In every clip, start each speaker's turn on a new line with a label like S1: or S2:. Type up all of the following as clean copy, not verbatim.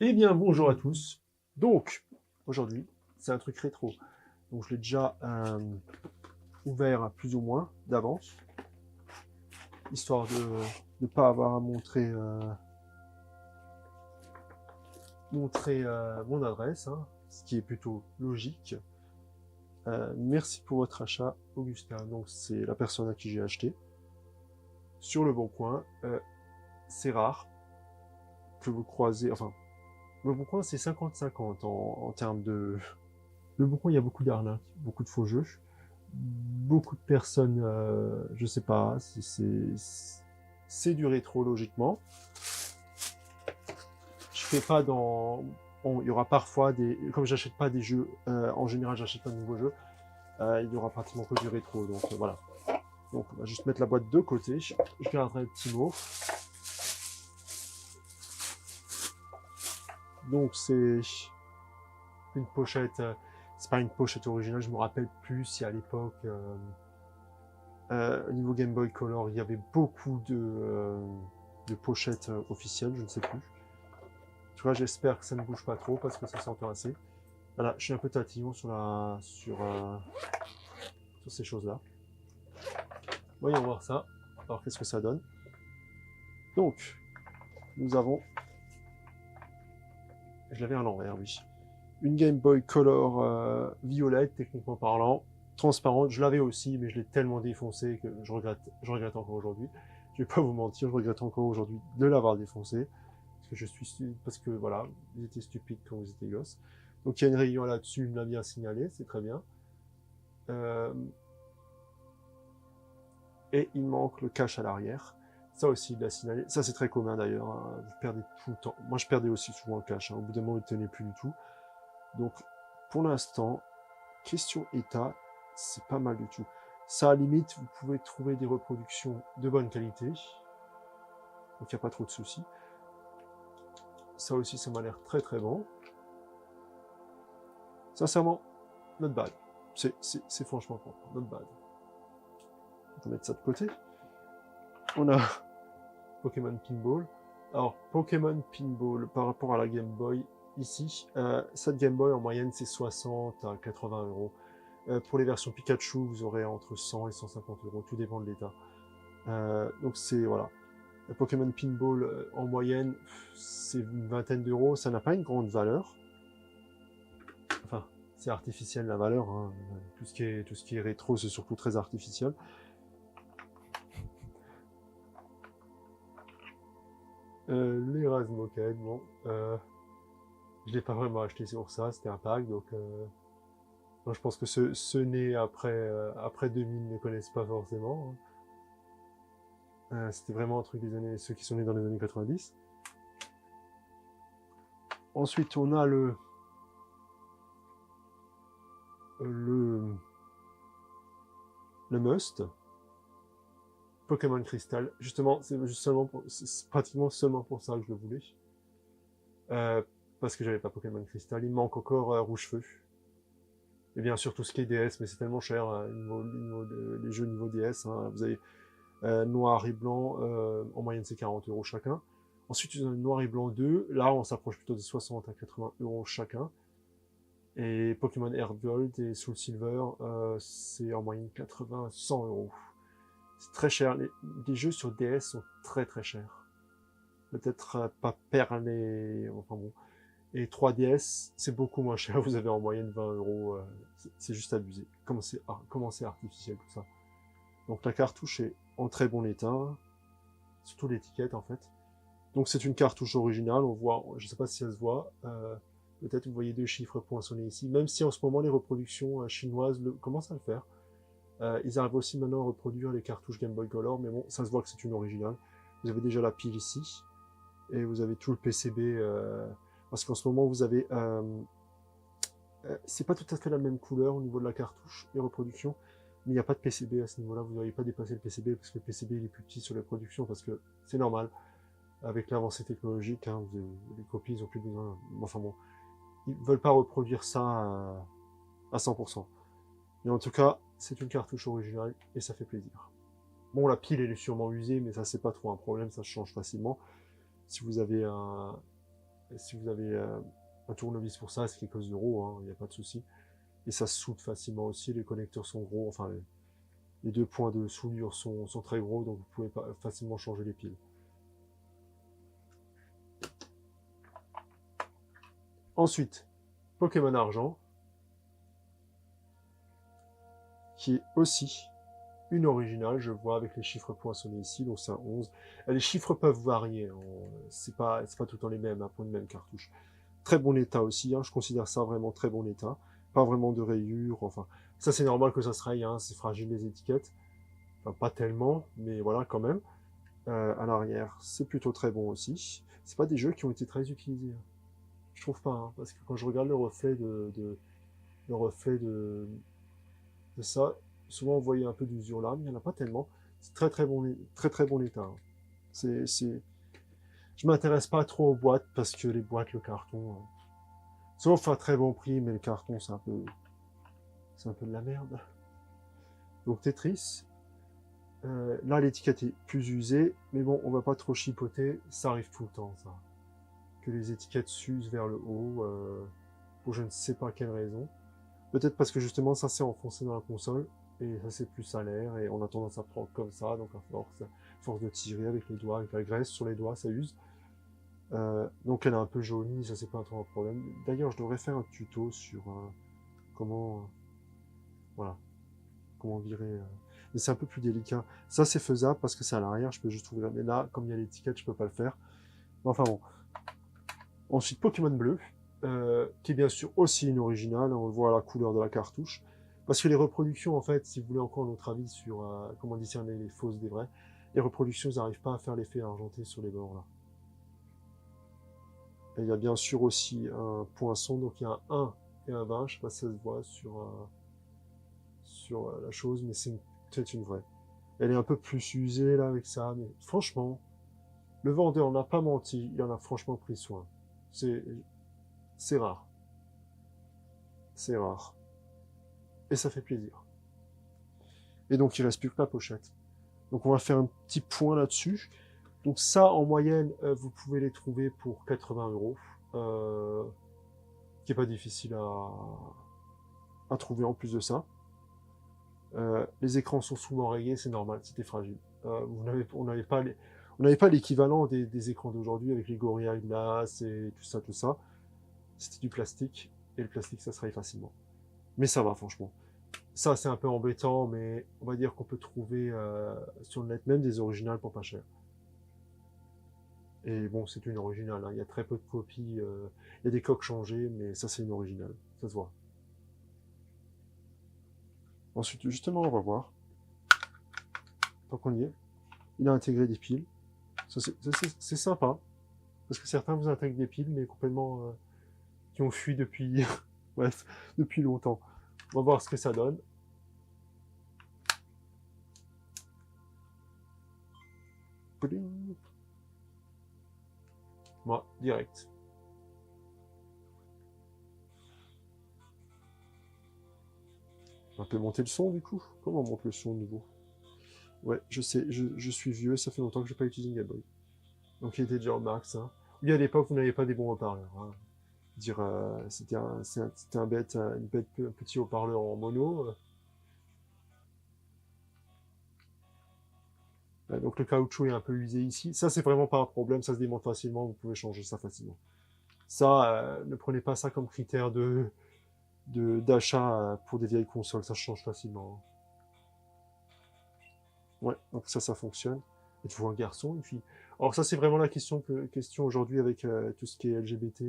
S1: Eh bien, bonjour à tous. Donc, aujourd'hui, c'est un truc rétro. Donc, je l'ai déjà ouvert plus ou moins d'avance, histoire de ne pas avoir à montrer mon adresse, hein, ce qui est plutôt logique. Merci pour votre achat, Augustin. Donc, c'est la personne à qui j'ai acheté. Sur le bon coin, c'est rare que vous croisez. Enfin, le bon coin, c'est 50-50 en termes de. Le bon coin, il y a beaucoup d'arnaques, beaucoup de faux jeux. Beaucoup de personnes, je sais pas, c'est du rétro logiquement. Je fais pas dans, bon, il y aura parfois des, comme j'achète pas des jeux, en général j'achète pas de nouveaux jeux, il y aura pratiquement que du rétro, donc voilà. Donc on va juste mettre la boîte de côté, je garderai le petit mot. Donc c'est une pochette, c'est pas une pochette originale, je me rappelle plus si à l'époque, au niveau Game Boy Color, il y avait beaucoup de pochettes officielles, je ne sais plus. Tu vois, j'espère que ça ne bouge pas trop parce que ça s'entend assez. Voilà, je suis un peu tatillon sur ces choses-là. Voyons voir ça. Alors, qu'est-ce que ça donne? Donc, nous avons. Je l'avais à l'envers, oui. Une Game Boy Color violette, techniquement parlant, transparente. Je l'avais aussi, mais je l'ai tellement défoncé que je regrette encore aujourd'hui. Je vais pas vous mentir, je regrette encore aujourd'hui de l'avoir défoncé. Parce que voilà, ils étaient stupides quand vous étiez gosses. Donc il y a une rayon là-dessus, il me l'a bien signalé, c'est très bien. Euh, et il manque le cache à l'arrière. Ça aussi, il l'a signalé. Ça, c'est très commun d'ailleurs, hein. Vous perdez tout le temps. Moi, je perdais aussi souvent le cache, hein. Au bout d'un moment, il ne tenait plus du tout. Donc, pour l'instant, question état, c'est pas mal du tout. Ça, à la limite, vous pouvez trouver des reproductions de bonne qualité. Donc, il n'y a pas trop de soucis. Ça aussi, ça m'a l'air très très bon. Sincèrement, not bad. C'est franchement propre, not bad. On va mettre ça de côté. On a Pokémon Pinball. Alors, Pokémon Pinball par rapport à la Game Boy, ici, cette Game Boy en moyenne c'est 60 à 80 euros. Pour les versions Pikachu, vous aurez entre 100 et 150 euros, tout dépend de l'état. Donc c'est voilà. Pokémon Pinball en moyenne, c'est une vingtaine d'euros, ça n'a pas une grande valeur. Enfin, c'est artificiel la valeur, hein. Tout ce qui est rétro, c'est surtout très artificiel. Les Razmoken, bon, je l'ai pas vraiment acheté sur ça, c'était un pack, donc je pense que ceux nés après 2000 ne connaissent pas forcément, hein. C'était vraiment un truc des années, ceux qui sont nés dans les années 90. Ensuite, on a le, le Must, Pokémon Crystal. Justement, c'est pratiquement seulement pour ça que je le voulais. Parce que j'avais pas Pokémon Crystal. Il me manque encore Rouge-Feu. Et bien sûr tout ce qui est DS, mais c'est tellement cher, les jeux niveau DS, hein. Vous avez noir et blanc, en moyenne c'est 40 euros chacun. Ensuite, vous avez noir et blanc 2, là on s'approche plutôt des 60 à 80 euros chacun. Et Pokémon Air Gold et Soul Silver, c'est en moyenne 80 à 100 euros. C'est très cher. Les jeux sur DS sont très très chers. Peut-être pas Perle et. Enfin bon. Et 3DS, c'est beaucoup moins cher. Vous avez en moyenne 20 euros. C'est juste abusé. Comment c'est artificiel tout ça. Donc la cartouche est en très bon état. Surtout l'étiquette en fait. Donc c'est une cartouche originale. On voit, je ne sais pas si ça se voit. Peut-être vous voyez deux chiffres poinçonnés ici. Même si en ce moment les reproductions chinoises commencent à le faire. Ils arrivent aussi maintenant à reproduire les cartouches Game Boy Color. Mais bon, ça se voit que c'est une originale. Vous avez déjà la pile ici. Et vous avez tout le PCB. Parce qu'en ce moment vous avez c'est pas tout à fait la même couleur au niveau de la cartouche et reproduction, mais il n'y a pas de PCB à ce niveau-là. Vous n'avez pas dépassé le PCB parce que le PCB il est plus petit sur les productions parce que c'est normal. Avec l'avancée technologique, hein, les copies ils ont plus besoin. Enfin bon, ils veulent pas reproduire ça à 100%. Mais en tout cas, c'est une cartouche originale et ça fait plaisir. Bon, la pile elle est sûrement usée, mais ça c'est pas trop un problème, ça se change facilement. Si vous avez Et si vous avez un tournevis pour ça, c'est quelques euros, hein, il n'y a pas de souci. Et ça se soude facilement aussi, les connecteurs sont gros, enfin les deux points de soudure sont très gros, donc vous pouvez facilement changer les piles. Ensuite, Pokémon Argent, qui est aussi une originale, je vois avec les chiffres poinçonnés ici, donc c'est un 11. Les chiffres peuvent varier, hein, c'est pas tout le temps les mêmes hein, pour une même cartouche. Très bon état aussi, hein, je considère ça vraiment très bon état. Pas vraiment de rayures, enfin, ça c'est normal que ça se raye, hein, c'est fragile les étiquettes. Enfin, pas tellement, mais voilà quand même. À l'arrière, c'est plutôt très bon aussi. C'est pas des jeux qui ont été très utilisés. Hein. Je trouve pas, hein, parce que quand je regarde le reflet le reflet de ça, souvent on voyait un peu d'usure là, mais il n'y en a pas tellement. C'est très bon état. Hein. C'est... Je m'intéresse pas trop aux boîtes parce que les boîtes, le carton, sauf à très bon prix, mais le carton c'est un peu de la merde. Donc Tetris, là l'étiquette est plus usée, mais bon, on va pas trop chipoter, ça arrive tout le temps ça. Que les étiquettes s'usent vers le haut, pour je ne sais pas quelle raison. Peut-être parce que justement ça s'est enfoncé dans la console, et ça c'est plus à l'air, et on a tendance à prendre comme ça, donc à force de tirer avec les doigts, avec la graisse sur les doigts, ça use. Donc elle est un peu jaunie, ça c'est pas trop un problème. D'ailleurs je devrais faire un tuto sur comment, voilà, comment virer. Mais c'est un peu plus délicat. Ça c'est faisable parce que c'est à l'arrière, je peux juste ouvrir. Mais là, comme il y a l'étiquette, je peux pas le faire. Enfin bon. Ensuite Pokémon Bleu, qui est bien sûr aussi une originale, on le voit à la couleur de la cartouche. Parce que les reproductions, en fait, si vous voulez encore notre avis sur comment discerner les fausses des vraies, les reproductions n'arrivent pas à faire l'effet argenté sur les bords là. Et il y a bien sûr aussi un poinçon, donc il y a un 1 et un 20, je sais pas si ça se voit sur la chose, mais c'est peut-être une vraie. Elle est un peu plus usée là avec ça, mais franchement, le vendeur n'a pas menti, il en a franchement pris soin. C'est rare. C'est rare. Et ça fait plaisir. Et donc il reste plus que la pochette. Donc on va faire un petit point là-dessus. Donc ça, en moyenne, vous pouvez les trouver pour 80 €, qui est pas difficile à trouver en plus de ça. Les écrans sont souvent rayés, c'est normal, c'était fragile. On n'avait pas l'équivalent des écrans d'aujourd'hui avec les Gorilla Glass et tout ça. C'était du plastique, et le plastique, ça se raye facilement. Mais ça va, franchement. Ça, c'est un peu embêtant, mais on va dire qu'on peut trouver sur le net même des originales pour pas cher. Et bon, c'est une originale, hein. Il y a très peu de copies, il y a des coques changées, mais ça, c'est une originale. Ça se voit. Ensuite, justement, on va voir. Tant qu'on y est, il a intégré des piles. Ça, c'est sympa. Parce que certains vous intègrent des piles, mais complètement qui ont fui depuis, bref, depuis longtemps. On va voir ce que ça donne. Moi, direct. On peut monter le son du coup. Comment on monte le son de nouveau? Ouais, je sais, je suis vieux, ça fait longtemps que je n'ai pas utilisé une Game Boy. Donc il était déjà au max. Hein. Oui, à l'époque, vous n'avez pas des bons haut-parleurs. Hein. Dire, c'était un petit haut-parleur en mono. Donc le caoutchouc est un peu usé ici. Ça, c'est vraiment pas un problème, ça se démonte facilement, vous pouvez changer ça facilement. Ça, ne prenez pas ça comme critère d'achat pour des vieilles consoles, ça se change facilement. Ouais, donc ça fonctionne. Êtes-vous un garçon, une fille? Alors ça, c'est vraiment la question aujourd'hui avec tout ce qui est LGBT.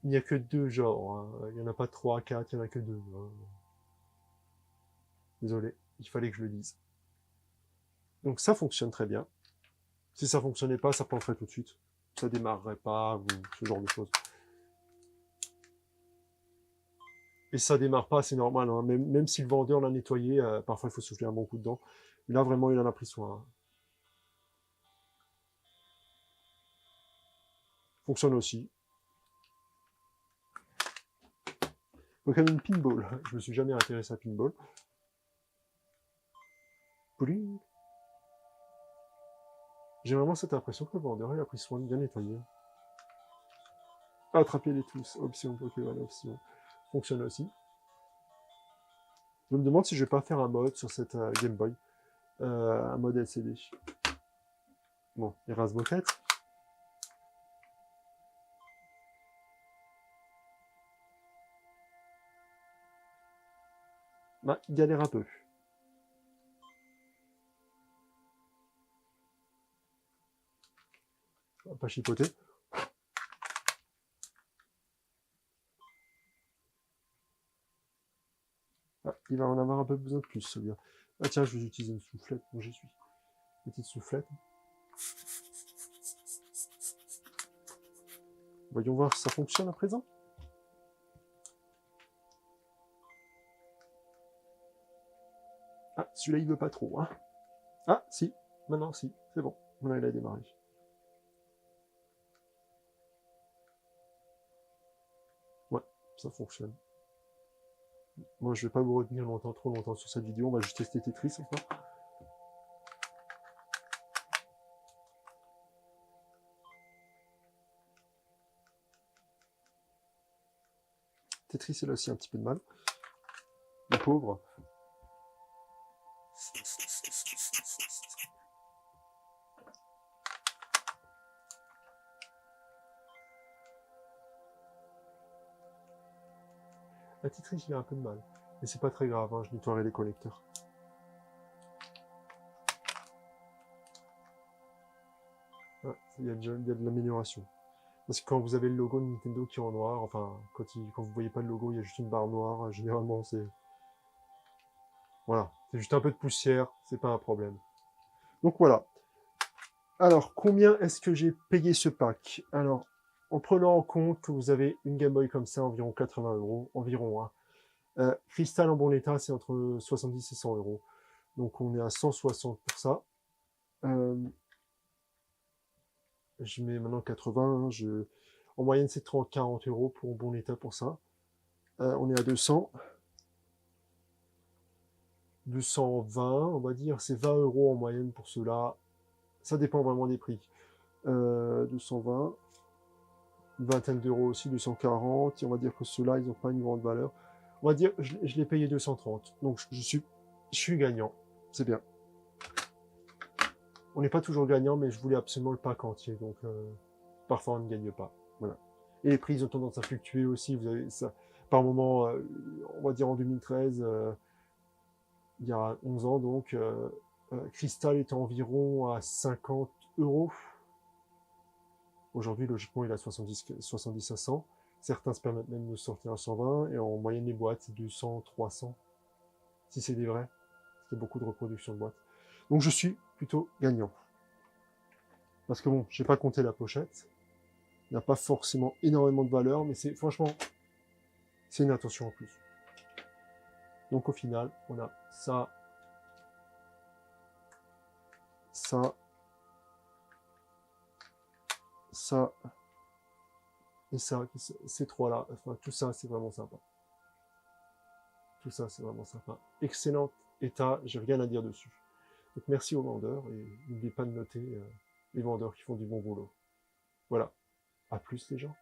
S1: Il n'y a que deux genres. Hein. Il n'y en a pas trois, quatre, il n'y en a que deux. Hein. Désolé, il fallait que je le dise. Donc ça fonctionne très bien. Si ça fonctionnait pas, ça planterait tout de suite. Ça démarrerait pas, ou ce genre de choses. Et ça démarre pas, c'est normal. Hein. Même si le vendeur l'a nettoyé, parfois il faut souffler un bon coup dedans. Mais là, vraiment, il en a pris soin. Hein. Fonctionne aussi. Donc, une pinball. Je me suis jamais intéressé à pinball. J'ai vraiment cette impression que le vendeur il a pris soin de bien nettoyer. Attraper les tous. Option Pokémon, option. Fonctionne aussi. Je me demande si je vais pas faire un mode sur cette Game Boy. Un mode LCD. Bon, il rase moquette. Bah, il galère un peu. On va pas chipoter. Ah, il va en avoir un peu besoin de plus, celui-là. Ah tiens, je vais utiliser une soufflette. Bon, j'y suis. Petite soufflette. Voyons voir si ça fonctionne à présent. Ah, celui-là, il veut pas trop, hein. Ah, si. Maintenant, si. C'est bon. Maintenant, il a démarré. Ouais, ça fonctionne. Moi, je vais pas vous retenir longtemps, trop longtemps sur cette vidéo. On va juste tester Tetris encore. Tetris, il a aussi un petit peu de mal. Le pauvre. La Tetris, il a un peu de mal. Mais c'est pas très grave, hein, je nettoierai les connecteurs. Ah, il y a de l'amélioration. Parce que quand vous avez le logo de Nintendo qui est en noir, enfin, quand vous voyez pas le logo, il y a juste une barre noire, généralement c'est... Voilà, c'est juste un peu de poussière, c'est pas un problème. Donc voilà. Alors, combien est-ce que j'ai payé ce pack? Alors, en prenant en compte que vous avez une Game Boy comme ça, environ 80 €, environ. Hein. Crystal en bon état, c'est entre 70 et 100 €. Donc on est à 160 pour ça. Je mets maintenant 80. En moyenne, c'est 30-40 € pour bon état pour ça. On est à 200. 220, on va dire. C'est 20 € en moyenne pour ceux-là. Ça dépend vraiment des prix. 220. Une vingtaine d'euros aussi, 240. Et on va dire que ceux-là, ils n'ont pas une grande valeur. On va dire, je l'ai payé 230. Donc je suis gagnant. C'est bien. On n'est pas toujours gagnant, mais je voulais absolument le pack entier. Donc parfois, on ne gagne pas. Voilà. Et les prix, ils ont tendance à fluctuer aussi. Vous avez ça. Par moment, on va dire en 2013, il y a 11 ans, donc, Crystal est environ à 50 €. Aujourd'hui, logiquement, il est à 70 à 100. Certains se permettent même de sortir à 120. Et en moyenne, les boîtes, c'est 200, 300. Si c'est des vrais. Parce qu'il y a beaucoup de reproductions de boîtes. Donc, je suis plutôt gagnant. Parce que bon, j'ai pas compté la pochette. Il n'a pas forcément énormément de valeur, mais c'est franchement, c'est une attention en plus. Donc, au final, on a ça, ça, ça, et ça, ces trois-là. Enfin, tout ça, c'est vraiment sympa. Tout ça, c'est vraiment sympa. Excellent état, j'ai rien à dire dessus. Donc merci aux vendeurs et n'oubliez pas de noter les vendeurs qui font du bon boulot. Voilà. À plus les gens.